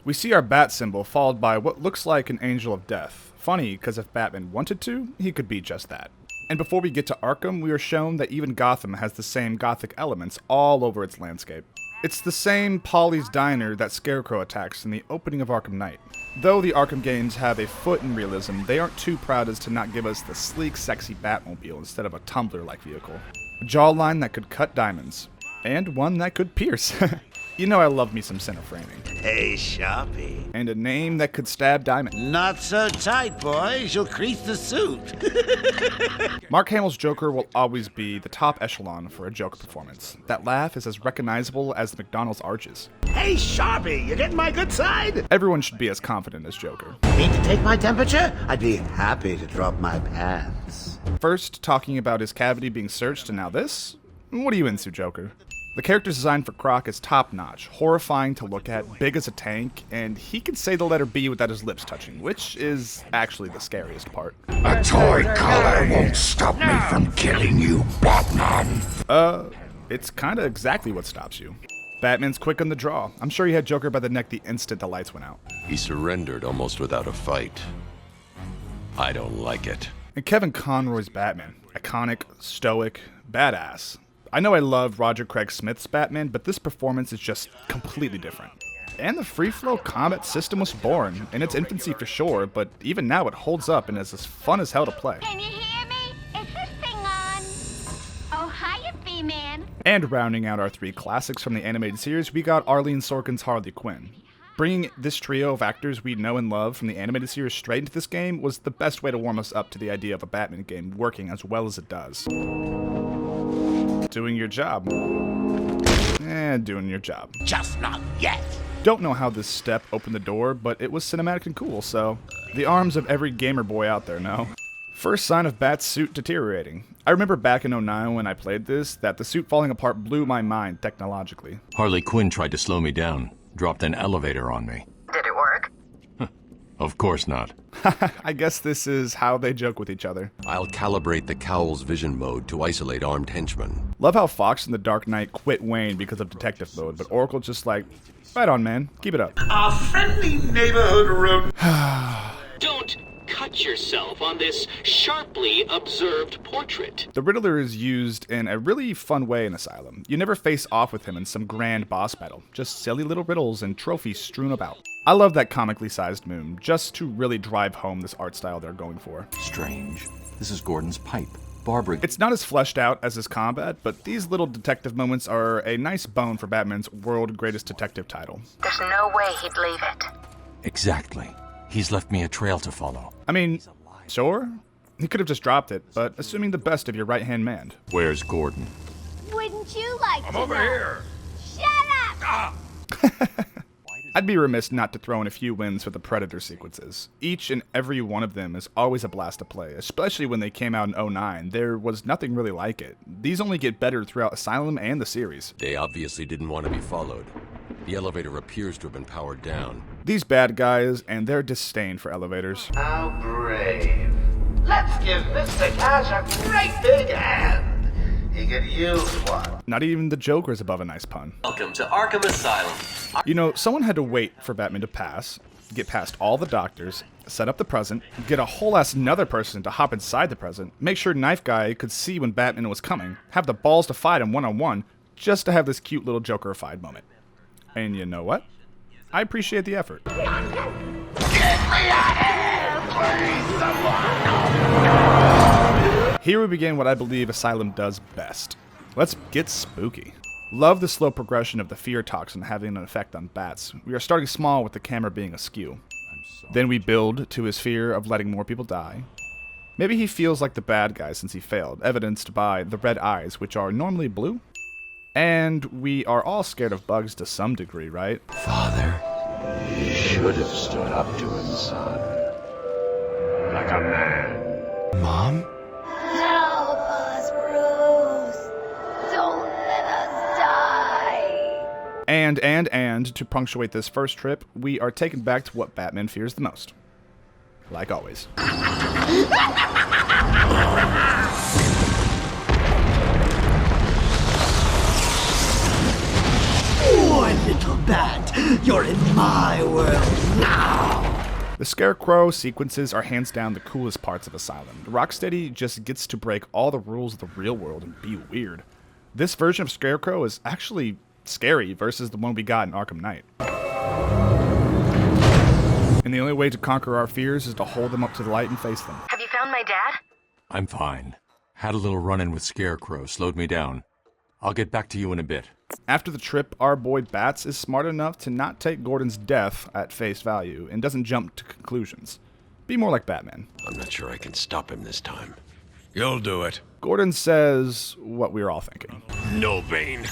We see our bat symbol followed by what looks like an angel of death. Funny, because if Batman wanted to, he could be just that. And before we get to Arkham, we are shown that even Gotham has the same gothic elements all over its landscape. It's the same Polly's Diner that Scarecrow attacks in the opening of Arkham Knight. Though the Arkham games have a foot in realism, they aren't too proud as to not give us the sleek, sexy Batmobile instead of a tumbler-like vehicle. A jawline that could cut diamonds. And one that could pierce. You know I love me some center framing. Hey, Sharpie. And a name that could stab diamond. Not so tight, boys. You'll crease the suit. Mark Hamill's Joker will always be the top echelon for a Joker performance. That laugh is as recognizable as the McDonald's arches. Hey, Sharpie, you getting my good side? Everyone should be as confident as Joker. Need to take my temperature? I'd be happy to drop my pants. First, talking about his cavity being searched, and now this? What are you into, Joker? The character's design for Croc is top-notch, horrifying to look at, big as a tank, and he can say the letter B without his lips touching, which is actually the scariest part. A toy collar won't stop me from killing you, Batman. It's kinda exactly what stops you. Batman's quick on the draw. I'm sure he had Joker by the neck the instant the lights went out. He surrendered almost without a fight. I don't like it. And Kevin Conroy's Batman. Iconic, stoic, badass. I know I love Roger Craig Smith's Batman, but this performance is just completely different. And the free-flow combat system was born, in its infancy for sure, but even now it holds up and is as fun as hell to play. Can you hear me? Is this thing on? Oh, hiya, B-Man. And rounding out our three classics from the animated series, we got Arlene Sorkin's Harley Quinn. Bringing this trio of actors we know and love from the animated series straight into this game was the best way to warm us up to the idea of a Batman game working as well as it does. Doing your job. Doing your job. Just not yet. Don't know how this step opened the door, but it was cinematic and cool, so the arms of every gamer boy out there know. First sign of Bat's suit deteriorating. I remember back in 2009 when I played this, that the suit falling apart blew my mind technologically. Harley Quinn tried to slow me down, dropped an elevator on me. Did it work? Of course not. I guess this is how they joke with each other. I'll calibrate the cowl's vision mode to isolate armed henchmen. Love how Fox in The Dark Knight quit Wayne because of detective mode, but Oracle's just like, right on, man, keep it up. Our friendly neighborhood room. Don't cut yourself on this sharply observed portrait. The Riddler is used in a really fun way in Asylum. You never face off with him in some grand boss battle, just silly little riddles and trophies strewn about. I love that comically sized moon, just to really drive home this art style they're going for. Strange. This is Gordon's pipe. Barbara... It's not as fleshed out as his combat, but these little detective moments are a nice bone for Batman's world greatest detective title. There's no way he'd leave it. Exactly. He's left me a trail to follow. I mean, sure, he could have just dropped it, but assuming the best of your right-hand man. Where's Gordon? Wouldn't you like to Over know? here. Shut up! I'd be remiss not to throw in a few wins for the Predator sequences. Each and every one of them is always a blast to play, especially when they came out in 2009. There was nothing really like it. These only get better throughout Asylum and the series. They obviously didn't want to be followed. The elevator appears to have been powered down. These bad guys and their disdain for elevators. How brave. Let's give Mr. Cash a great big hand. He could use one. Not even the Joker's above a nice pun. Welcome to Arkham Asylum. You know, someone had to wait for Batman to pass, get past all the doctors, set up the present, get a whole ass another person to hop inside the present, make sure Knife Guy could see when Batman was coming, have the balls to fight him one-on-one, just to have this cute little Jokerified moment. And you know what? I appreciate the effort. Get me out of here, please, someone! Here we begin what I believe Asylum does best. Let's get spooky. Love the slow progression of the fear toxin having an effect on bats. We are starting small with the camera being askew. Then we build to his fear of letting more people die. Maybe he feels like the bad guy since he failed, evidenced by the red eyes, which are normally blue. And we are all scared of bugs to some degree, right? Father. You should have stood up to him, son. Like a man. Mom? Help us, Bruce. Don't let us die. And to punctuate this first trip, we are taken back to what Batman fears the most. Like always. Poor little bat. You're in my world now! The Scarecrow sequences are hands down the coolest parts of Asylum. Rocksteady just gets to break all the rules of the real world and be weird. This version of Scarecrow is actually scary versus the one we got in Arkham Knight. And the only way to conquer our fears is to hold them up to the light and face them. Have you found my dad? I'm fine. Had a little run-in with Scarecrow, slowed me down. I'll get back to you in a bit. After the trip, our boy Bats is smart enough to not take Gordon's death at face value and doesn't jump to conclusions. Be more like Batman. I'm not sure I can stop him this time. You'll do it. Gordon says what we were all thinking. No, Bane.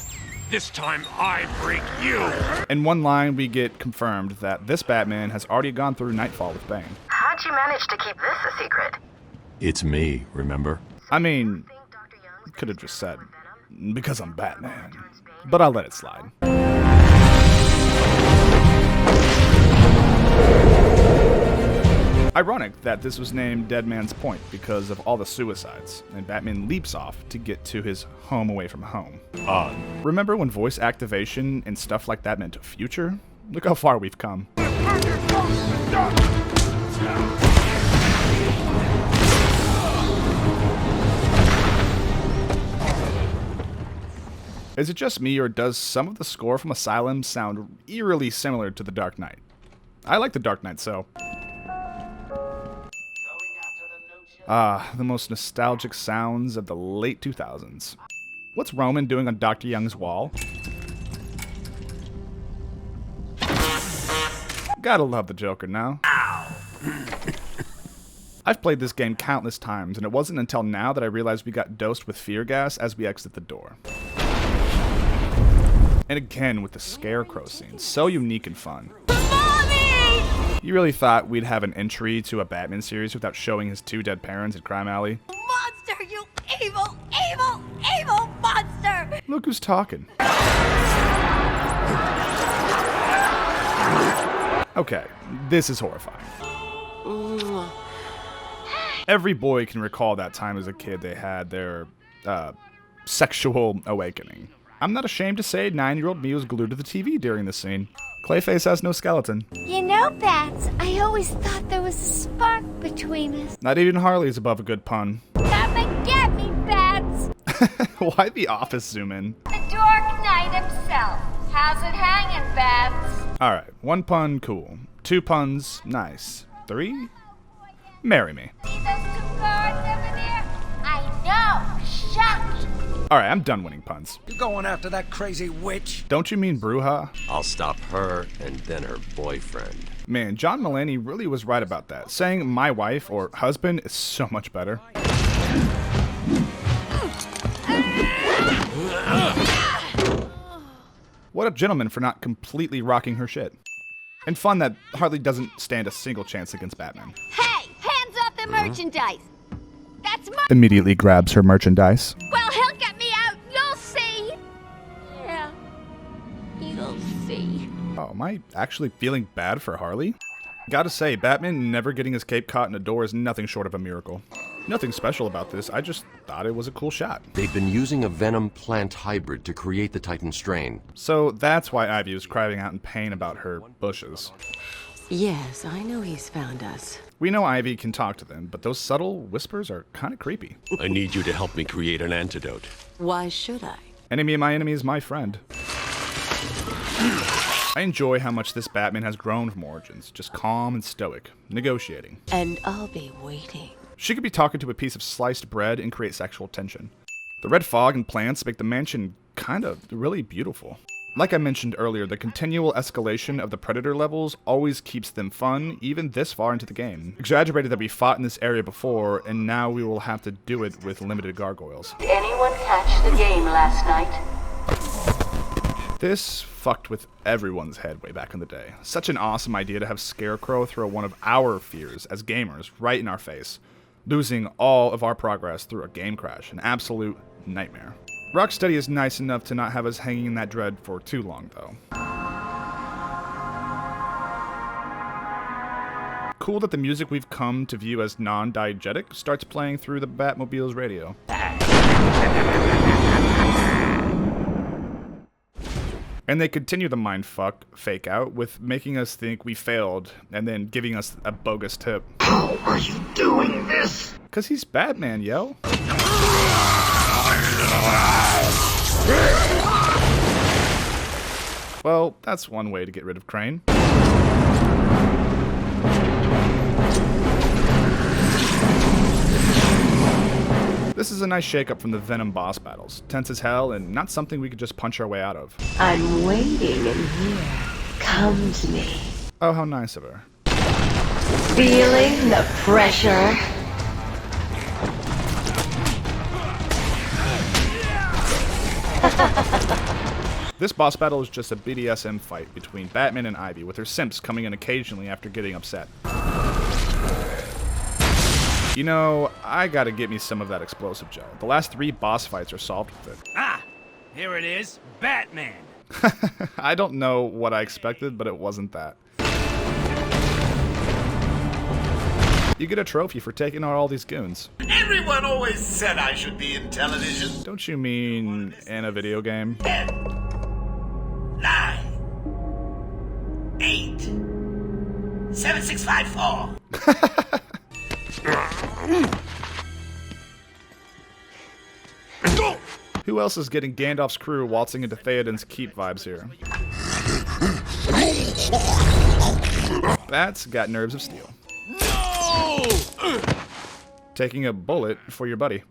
This time I break you. In one line, we get confirmed that this Batman has already gone through Nightfall with Bane. How'd you manage to keep this a secret? It's me, remember? I mean, could have just said, because I'm Batman. But I'll let it slide. Ironic that this was named Dead Man's Point because of all the suicides, and Batman leaps off to get to his home away from home. Odd. Remember when voice activation and stuff like that meant a future? Look how far we've come. Is it just me, or does some of the score from Asylum sound eerily similar to The Dark Knight? I like The Dark Knight, so... the most nostalgic sounds of the late 2000s. What's Roman doing on Dr. Young's wall? Gotta love the Joker now. I've played this game countless times, and it wasn't until now that I realized we got dosed with fear gas as we exit the door. And again with the Scarecrow scene, so unique and fun. Mommy! You really thought we'd have an entry to a Batman series without showing his two dead parents in Crime Alley? Monster, you evil, evil, evil monster! Look who's talking. Okay, this is horrifying. Every boy can recall that time as a kid they had their, sexual awakening. I'm not ashamed to say 9-year-old me was glued to the TV during this scene. Clayface has no skeleton. You know, Bats, I always thought there was a spark between us. Not even Harley's above a good pun. Come and get me, Bats! Why the Office zoom in? The Dark Knight himself. How's it hanging, Bats? Alright, 1 pun, cool. 2 puns, nice. 3? Marry me. See those 2 cards over there? I know! Shocked! Alright, I'm done winning puns. You going after that crazy witch? Don't you mean Bruja? I'll stop her and then her boyfriend. Man, John Mulaney really was right about that. Saying my wife or husband is so much better. What a gentleman for not completely rocking her shit. And fun that Harley doesn't stand a single chance against Batman. Hey, hands off the merchandise! That's my— Immediately grabs her merchandise. Well, he'll get me out, you'll see! Yeah, you'll see. Oh, am I actually feeling bad for Harley? Gotta say, Batman never getting his cape caught in a door is nothing short of a miracle. Nothing special about this, I just thought it was a cool shot. They've been using a venom plant hybrid to create the Titan strain. So that's why Ivy was crying out in pain about her bushes. Yes, I know he's found us. We know Ivy can talk to them, but those subtle whispers are kind of creepy. I need you to help me create an antidote. Why should I? Enemy of my enemy is my friend. I enjoy how much this Batman has grown from Origins, just calm and stoic, negotiating. And I'll be waiting. She could be talking to a piece of sliced bread and create sexual tension. The red fog and plants make the mansion kind of really beautiful. Like I mentioned earlier, the continual escalation of the Predator levels always keeps them fun, even this far into the game. Exaggerated that we fought in this area before, and now we will have to do it with limited gargoyles. Did anyone catch the game last night? This fucked with everyone's head way back in the day. Such an awesome idea to have Scarecrow throw one of our fears as gamers right in our face, losing all of our progress through a game crash, an absolute nightmare. Rocksteady is nice enough to not have us hanging in that dread for too long, though. Cool that the music we've come to view as non-diegetic starts playing through the Batmobile's radio. And they continue the mindfuck fake out with making us think we failed and then giving us a bogus tip. How are you doing this? Cause he's Batman, yo. Well, that's one way to get rid of Crane. This is a nice shakeup from the Venom boss battles. Tense as hell and not something we could just punch our way out of. I'm waiting in here. Come to me. Oh, how nice of her. Feeling the pressure? This boss battle is just a BDSM fight between Batman and Ivy, with her simps coming in occasionally after getting upset. You know, I gotta get me some of that explosive gel. The last 3 boss fights are solved with it. Ah, here it is, Batman. I don't know what I expected, but it wasn't that. You get a trophy for taking out all these goons. Everyone always said I should be in television. Don't you mean in a video game? 10, 9, 8, 7, 6, 5, 4. Who else is getting Gandalf's crew waltzing into Theoden's keep vibes here? That's got nerves of steel. No! Taking a bullet for your buddy.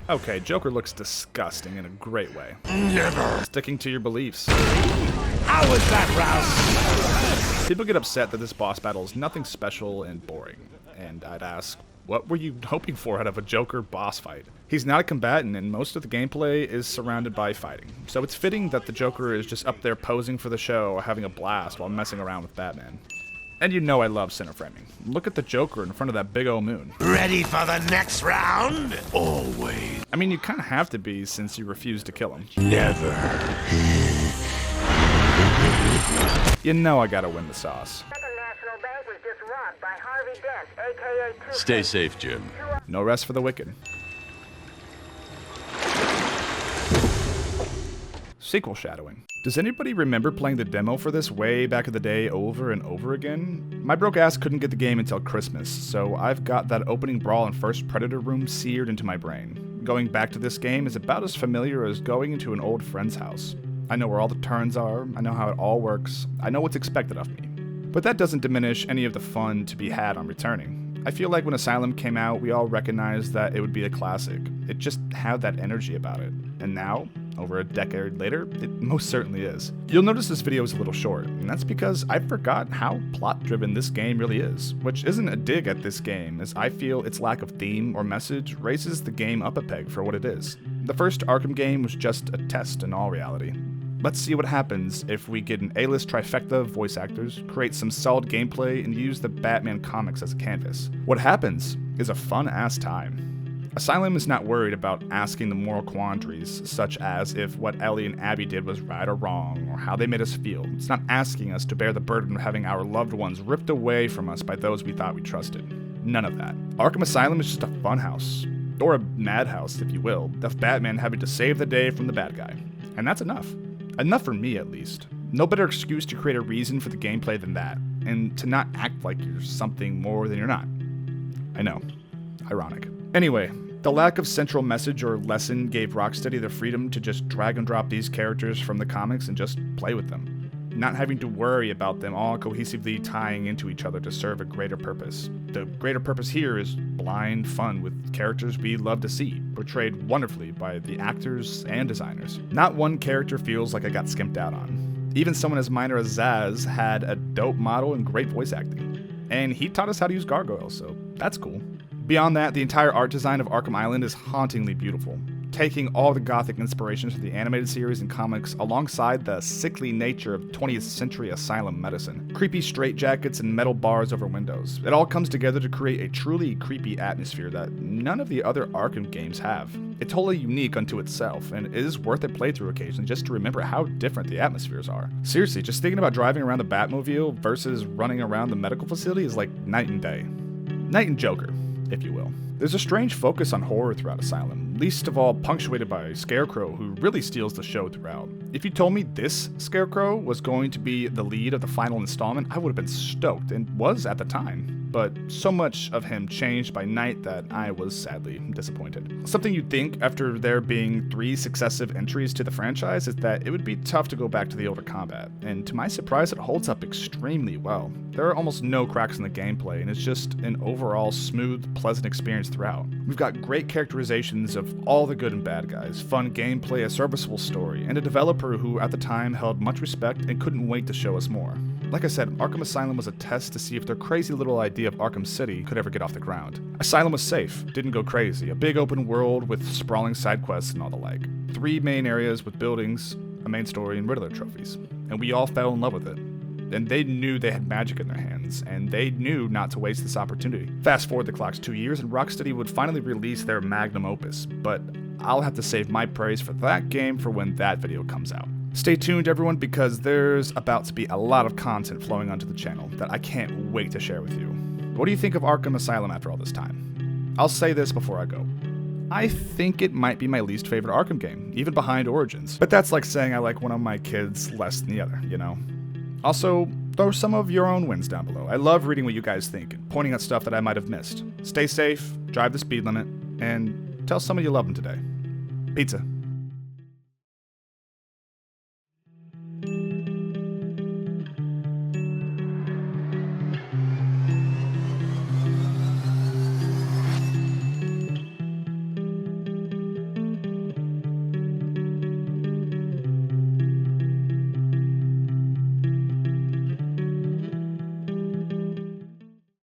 Okay, Joker looks disgusting in a great way. Never. Sticking to your beliefs. How was that, Rouse? People get upset that this boss battle is nothing special and boring. And I'd ask, what were you hoping for out of a Joker boss fight? He's not a combatant, and most of the gameplay is surrounded by fighting. So it's fitting that the Joker is just up there posing for the show, having a blast while messing around with Batman. And you know I love center framing. Look at the Joker in front of that big old moon. Ready for the next round? Always. I mean, you kind of have to be since you refuse to kill him. Never. You know I gotta win the sauce. National Bank was just robbed by Harvey Dent, aka Stay safe, Jim. No rest for the wicked. Sequel shadowing. Does anybody remember playing the demo for this way back in the day over and over again? My broke ass couldn't get the game until Christmas, so I've got that opening brawl in First Predator room seared into my brain. Going back to this game is about as familiar as going into an old friend's house. I know where all the turns are, I know how it all works, I know what's expected of me. But that doesn't diminish any of the fun to be had on returning. I feel like when Asylum came out, we all recognized that it would be a classic. It just had that energy about it. And now, over a decade later, it most certainly is. You'll notice this video is a little short, and that's because I forgot how plot-driven this game really is, which isn't a dig at this game, as I feel its lack of theme or message raises the game up a peg for what it is. The first Arkham game was just a test in all reality. Let's see what happens if we get an A-list trifecta of voice actors, create some solid gameplay, and use the Batman comics as a canvas. What happens is a fun-ass time. Asylum is not worried about asking the moral quandaries, such as if what Ellie and Abby did was right or wrong, or how they made us feel. It's not asking us to bear the burden of having our loved ones ripped away from us by those we thought we trusted. None of that. Arkham Asylum is just a funhouse, or a madhouse, if you will, of Batman having to save the day from the bad guy. And that's enough. Enough for me, at least. No better excuse to create a reason for the gameplay than that, and to not act like you're something more than you're not. I know. Ironic. Anyway, the lack of central message or lesson gave Rocksteady the freedom to just drag and drop these characters from the comics and just play with them, not having to worry about them all cohesively tying into each other to serve a greater purpose. The greater purpose here is blind fun with characters we love to see, portrayed wonderfully by the actors and designers. Not one character feels like I got skimped out on. Even someone as minor as Zaz had a dope model and great voice acting. And he taught us how to use gargoyles, so that's cool. Beyond that, the entire art design of Arkham Island is hauntingly beautiful, taking all the gothic inspirations from the animated series and comics alongside the sickly nature of 20th century asylum medicine. Creepy straitjackets and metal bars over windows. It all comes together to create a truly creepy atmosphere that none of the other Arkham games have. It's wholly unique unto itself, and it is worth a playthrough occasion just to remember how different the atmospheres are. Seriously, just thinking about driving around the Batmobile versus running around the medical facility is like night and day. Night and Joker, if you will. There's a strange focus on horror throughout Asylum, least of all punctuated by Scarecrow, who really steals the show throughout. If you told me this Scarecrow was going to be the lead of the final installment, I would have been stoked, and was at the time. But so much of him changed by night that I was sadly disappointed. Something you'd think after there being 3 successive entries to the franchise is that it would be tough to go back to the older combat, and to my surprise it holds up extremely well. There are almost no cracks in the gameplay, and it's just an overall smooth, pleasant experience throughout. We've got great characterizations of all the good and bad guys, fun gameplay, a serviceable story, and a developer who at the time held much respect and couldn't wait to show us more. Like I said, Arkham Asylum was a test to see if their crazy little idea of Arkham City could ever get off the ground. Asylum was safe, didn't go crazy, a big open world with sprawling side quests and all the like. 3 main areas with buildings, a main story, and Riddler trophies. And we all fell in love with it. And they knew they had magic in their hands, and they knew not to waste this opportunity. Fast forward the clock's 2 years, and Rocksteady would finally release their magnum opus, but I'll have to save my praise for that game for when that video comes out. Stay tuned, everyone, because there's about to be a lot of content flowing onto the channel that I can't wait to share with you. What do you think of Arkham Asylum after all this time? I'll say this before I go. I think it might be my least favorite Arkham game, even behind Origins. But that's like saying I like one of my kids less than the other, you know? Also, throw some of your own wins down below. I love reading what you guys think and pointing out stuff that I might have missed. Stay safe, drive the speed limit, and tell somebody you love them today. Pizza.